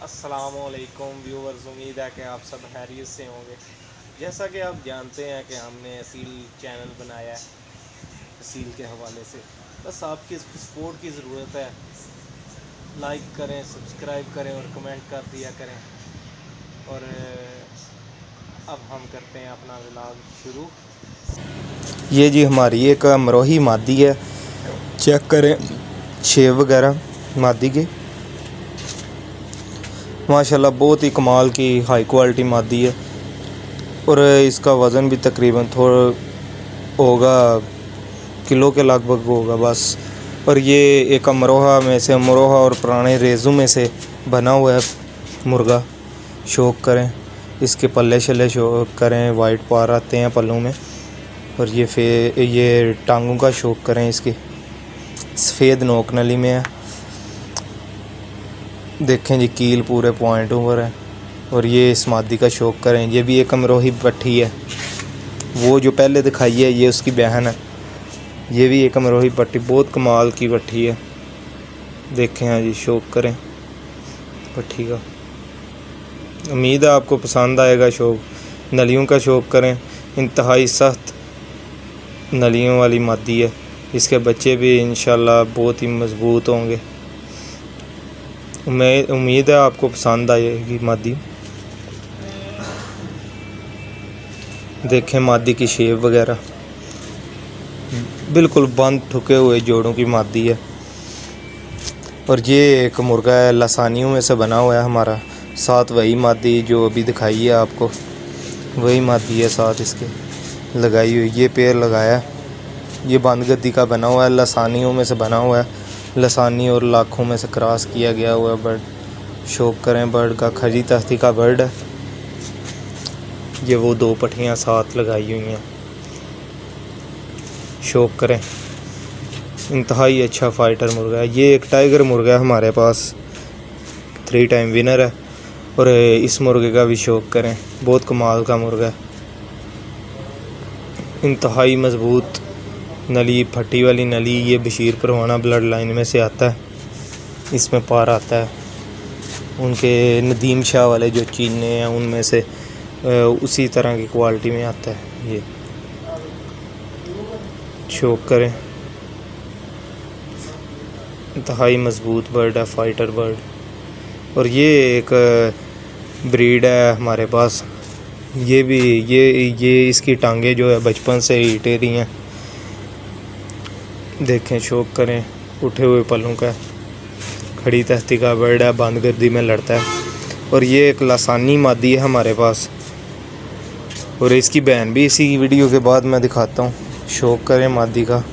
अस्सलामुअलैकुम व्यूवर्स, उम्मीद है कि आप सब खैरियत से होंगे। जैसा कि आप जानते हैं कि हमने असील चैनल बनाया है असील के हवाले से। बस आपकी सपोर्ट की ज़रूरत है। लाइक करें, सब्सक्राइब करें और कमेंट कर दिया करें। और अब हम करते हैं अपना व्लॉग शुरू। ये जी हमारी एक अमरोही मादी है, चेक करें शेव वगैरह मादी के। माशाल्लाह बहुत ही कमाल की हाई क्वालिटी मादी है और इसका वज़न भी तकरीबन थोड़ा होगा किलो के लगभग होगा बस। और ये एक अमरोहा में से, अमरोहा और पुराने रेज़ों में से बना हुआ है मुर्गा। शौक करें इसके पल्ले शल्ले शौक करें, वाइट पार आते हैं पल्लों में। और ये टांगों का शौक करें, इसकी सफ़ेद नोक नली में है। देखें जी कील पूरे पॉइंट ऊपर है। और ये इस मादी का शौक करें, ये भी एक अमरोही पट्टी है। वो जो पहले दिखाई है ये उसकी बहन है। ये भी एक अमरोही पट्टी, बहुत कमाल की पट्टी है। देखें हाँ जी, शौक करें पट्टी का। उम्मीद है आपको पसंद आएगा। शौक नलियों का शौक करें, इंतहाई सख्त नलियों वाली मादी है। इसके बच्चे भी इंशाल्लाह बहुत ही मज़बूत होंगे। उम्मीद है आपको पसंद आएगी मादी। देखें मादी की शेप वगैरह, बिल्कुल बंद ठुके हुए जोड़ों की मादी है। और ये एक मुर्गा है, लसानियों में से बना हुआ है हमारा। साथ वही मादी जो अभी दिखाई है आपको, वही मादी है साथ इसके लगाई हुई। ये पैर लगाया है, ये बंद गद्दी का बना हुआ है, लसानियों में से बना हुआ है। लसानी और लाखों में से क्रॉस किया गया हुआ है बर्ड। शौक करें बर्ड का, खजी तख्ती का बर्ड है। ये वो दो पट्टियाँ साथ लगाई हुई हैं। शौक करें, इंतहाई अच्छा फ़ाइटर मुर्गा है। ये एक टाइगर मुर्गा है हमारे पास, 3 टाइम विनर है। और इस मुर्गे का भी शौक करें, बहुत कमाल का मुर्गा है। इंतहाई मज़बूत नली, फटी वाली नली। ये बशीर परवाना ब्लड लाइन में से आता है, इसमें पार आता है। उनके नदीम शाह वाले जो चीने हैं उनमें से उसी तरह की क्वालिटी में आता है ये। शौक करें, इंतहाई मज़बूत बर्ड है, फ़ाइटर बर्ड। और ये एक ब्रीड है हमारे पास। ये भी ये इसकी टांगें जो है बचपन से ही टेढ़ी हैं। देखें, शौक करें उठे हुए पल्लों का, खड़ी तख्ती का बर्ड है, बंद गर्दी में लड़ता है। और ये एक लसानी मादी है हमारे पास, और इसकी बहन भी इसी वीडियो के बाद मैं दिखाता हूँ। शौक करें मादी का,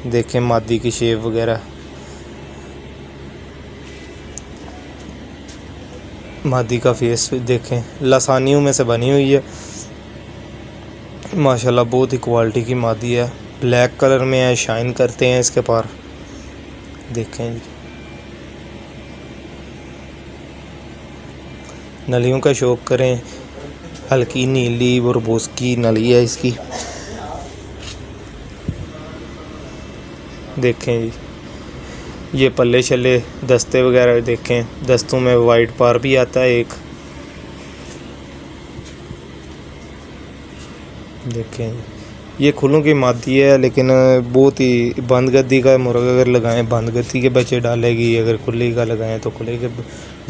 देखें मादी की शेप वगैरह। मादी का फेस देखें, लसानियों में से बनी हुई है। माशाल्लाह बहुत ही क्वालिटी की मादी है। ब्लैक कलर में है, शाइन करते हैं इसके पार। देखें जी, नलियों का शौक करें, हल्की नीली और बोस्की नली है इसकी। देखें जी, ये पल्ले शल्ले दस्ते वगैरह देखें, दस्तों में वाइट पार भी आता है एक। देखें, ये खुलों की मादी है, लेकिन बहुत ही बंद गद्दी का मुर्गा अगर लगाएं बंद गद्दी के बच्चे डालेगी, अगर खुली का लगाएं तो खुले के।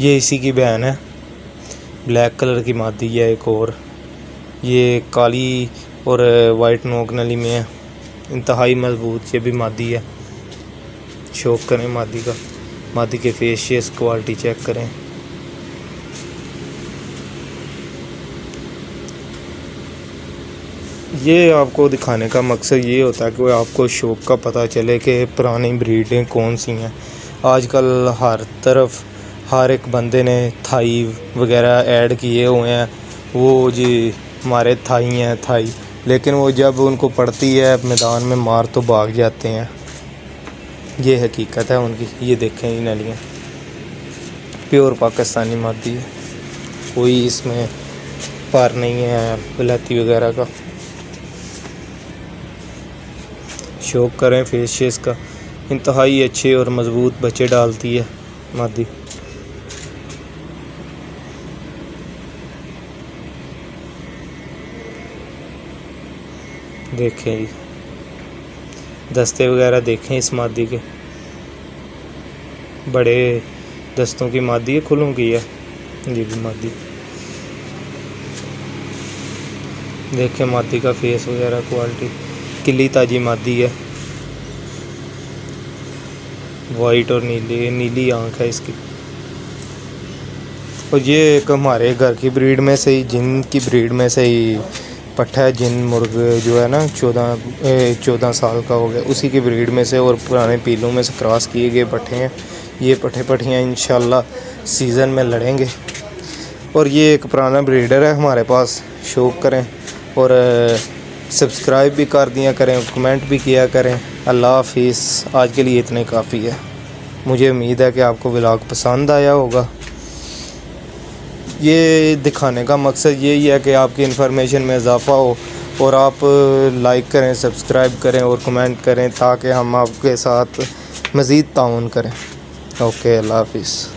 ये इसी की बहन है, ब्लैक कलर की मादी है एक। और ये काली और वाइट नोक नली में है, इंतहाई मज़बूत ये भी मादी है। शौक करें मादी का, मादी के फेस शेस क्वालिटी चेक करें। ये आपको दिखाने का मकसद ये होता है कि आपको शौक का पता चले कि पुरानी ब्रीडें कौन सी हैं। आजकल हर तरफ हर एक बंदे ने थाई वगैरह ऐड किए हुए हैं। वो जी हमारे थाई हैं थाई, लेकिन वो जब उनको पड़ती है मैदान में मार तो भाग जाते हैं। ये हकीकत है उनकी। ये देखें ये नलियाँ, प्योर पाकिस्तानी मादी है, कोई इसमें पार नहीं है बिलाती वगैरह का। शौक करें फेस शेस का, इंतहाई अच्छे और मज़बूत बच्चे डालती है मादी। देखें जी, दस्ते वगैरह देखें इस मादी के, बड़े दस्तों की मादी है, खुलों की है ये भी मादी। देखें मादी का फेस वगैरह क्वालिटी, किली ताजी मादी है, वाइट और नीली आंख है इसकी। और ये एक हमारे घर की ब्रीड में से ही, जिन की ब्रीड में से ही पट्ठा है, जिन मुर्ग जो है ना 14 साल का हो गया, उसी की ब्रीड में से और पुराने पीलों में से क्रॉस किए गए पट्ठे हैं। ये पट्ठे पट्ठियाँ इंशाल्लाह सीज़न में लड़ेंगे। और ये एक पुराना ब्रीडर है हमारे पास, शौक़ करें और सब्सक्राइब भी कर दिया करें, कमेंट भी किया करें। अल्लाह हाफिज़। आज के लिए इतने काफ़ी है। मुझे उम्मीद है कि आपको व्लॉग पसंद आया होगा। ये दिखाने का मकसद यही है कि आपकी इन्फॉर्मेशन में इजाफ़ा हो और आप लाइक करें, सब्सक्राइब करें और कमेंट करें ताकि हम आपके साथ मज़ीद ताउन करें। ओके, अल्लाह हाफिज़।